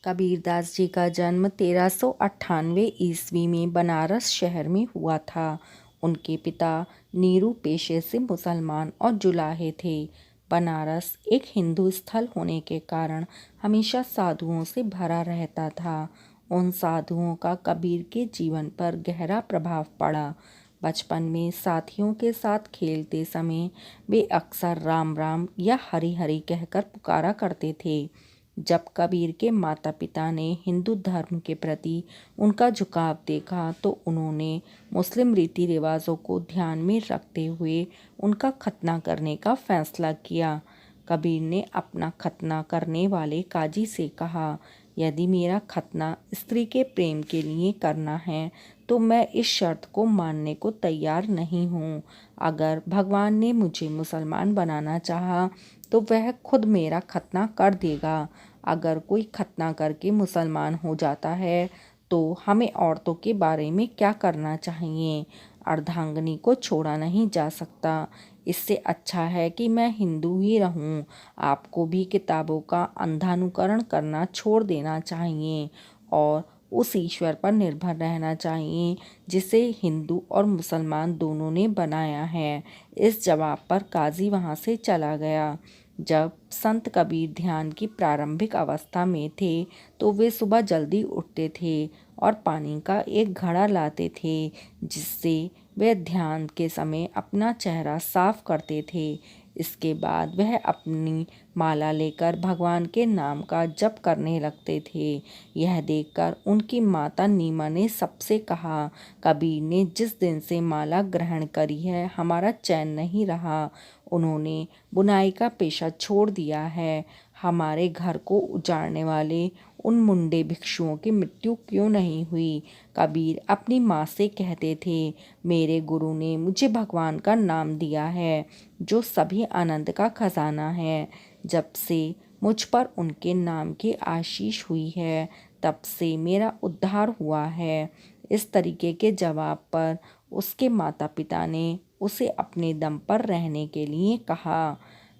कबीरदास जी का जन्म 1398 ईस्वी में बनारस शहर में हुआ था। उनके पिता नीरू पेशे से मुसलमान और जुलाहे थे। बनारस एक हिंदू स्थल होने के कारण हमेशा साधुओं से भरा रहता था। उन साधुओं का कबीर के जीवन पर गहरा प्रभाव पड़ा। बचपन में साथियों के साथ खेलते समय वे अक्सर राम राम या हरि हरि कहकर पुकारा करते थे। जब कबीर के माता पिता ने हिंदू धर्म के प्रति उनका झुकाव देखा तो उन्होंने मुस्लिम रीति रिवाजों को ध्यान में रखते हुए उनका खतना करने का फैसला किया। कबीर ने अपना खतना करने वाले काजी से कहा, यदि मेरा खतना स्त्री के प्रेम के लिए करना है तो मैं इस शर्त को मानने को तैयार नहीं हूँ। अगर भगवान ने मुझे मुसलमान बनाना चाहा तो वह खुद मेरा खतना कर देगा। अगर कोई खतना करके मुसलमान हो जाता है तो हमें औरतों के बारे में क्या करना चाहिए? अर्धांगिनी को छोड़ा नहीं जा सकता। इससे अच्छा है कि मैं हिंदू ही रहूं। आपको भी किताबों का अंधानुकरण करना छोड़ देना चाहिए और उस ईश्वर पर निर्भर रहना चाहिए जिसे हिंदू और मुसलमान दोनों ने बनाया है। इस जवाब पर काजी वहां से चला गया। जब संत कबीर ध्यान की प्रारंभिक अवस्था में थे तो वे सुबह जल्दी उठते थे और पानी का एक घड़ा लाते थे जिससे वे ध्यान के समय अपना चेहरा साफ करते थे। इसके बाद वह अपनी माला लेकर भगवान के नाम का जप करने लगते थे। यह देखकर उनकी माता नीमा ने सबसे कहा, कबीर ने जिस दिन से माला ग्रहण करी है हमारा चैन नहीं रहा। उन्होंने बुनाई का पेशा छोड़ दिया है। हमारे घर को उजाड़ने वाले उन मुंडे भिक्षुओं की मृत्यु क्यों नहीं हुई? कबीर अपनी माँ से कहते थे, मेरे गुरु ने मुझे भगवान का नाम दिया है जो सभी आनंद का खजाना है। जब से मुझ पर उनके नाम की आशीष हुई है तब से मेरा उद्धार हुआ है। इस तरीके के जवाब पर उसके माता पिता ने उसे अपने दम पर रहने के लिए कहा।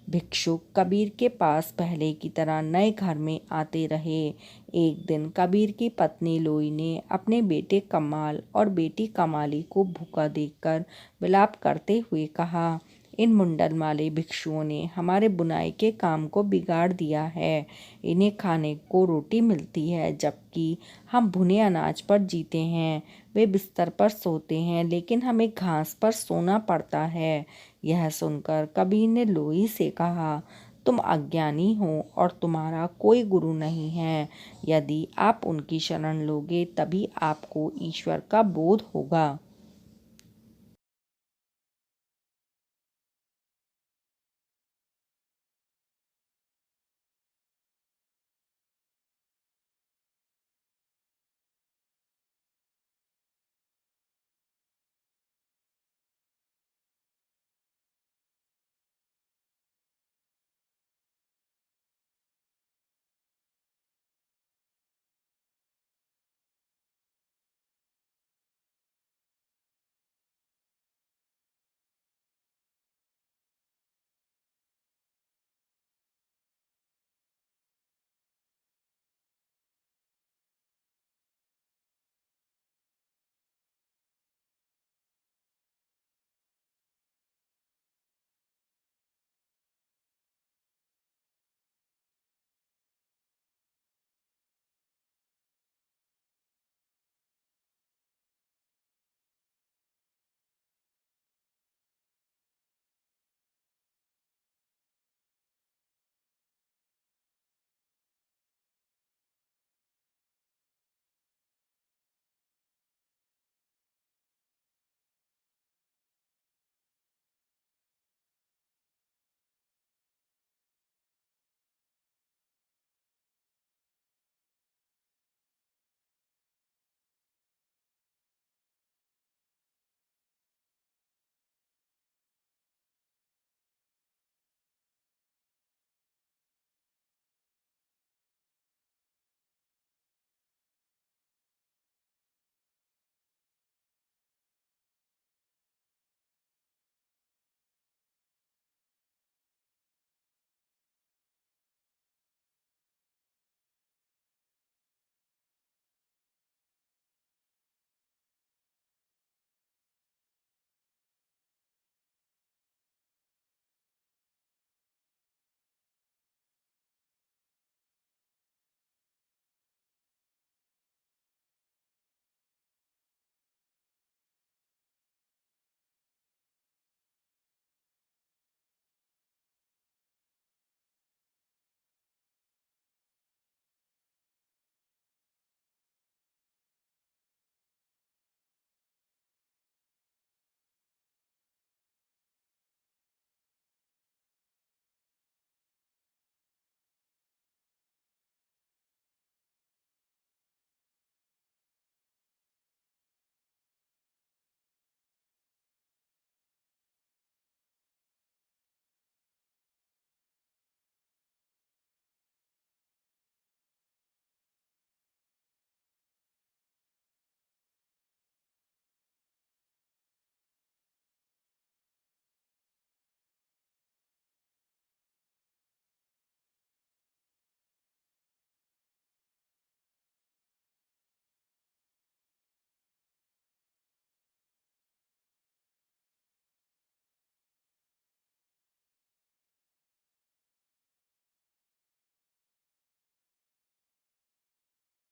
भिक्षुक कबीर के पास पहले की तरह नए घर में आते रहे। एक दिन कबीर की पत्नी लोई ने अपने बेटे कमाल और बेटी कमाली को भूखा देखकर विलाप करते हुए कहा, इन मुंडन वाले भिक्षुओं ने हमारे बुनाई के काम को बिगाड़ दिया है। इन्हें खाने को रोटी मिलती है जबकि हम भुने अनाज पर जीते हैं। वे बिस्तर पर सोते हैं लेकिन हमें घास पर सोना पड़ता है। यह सुनकर कबीर ने लोई से कहा, तुम अज्ञानी हो और तुम्हारा कोई गुरु नहीं है। यदि आप उनकी शरण लोगे तभी आपको ईश्वर का बोध होगा।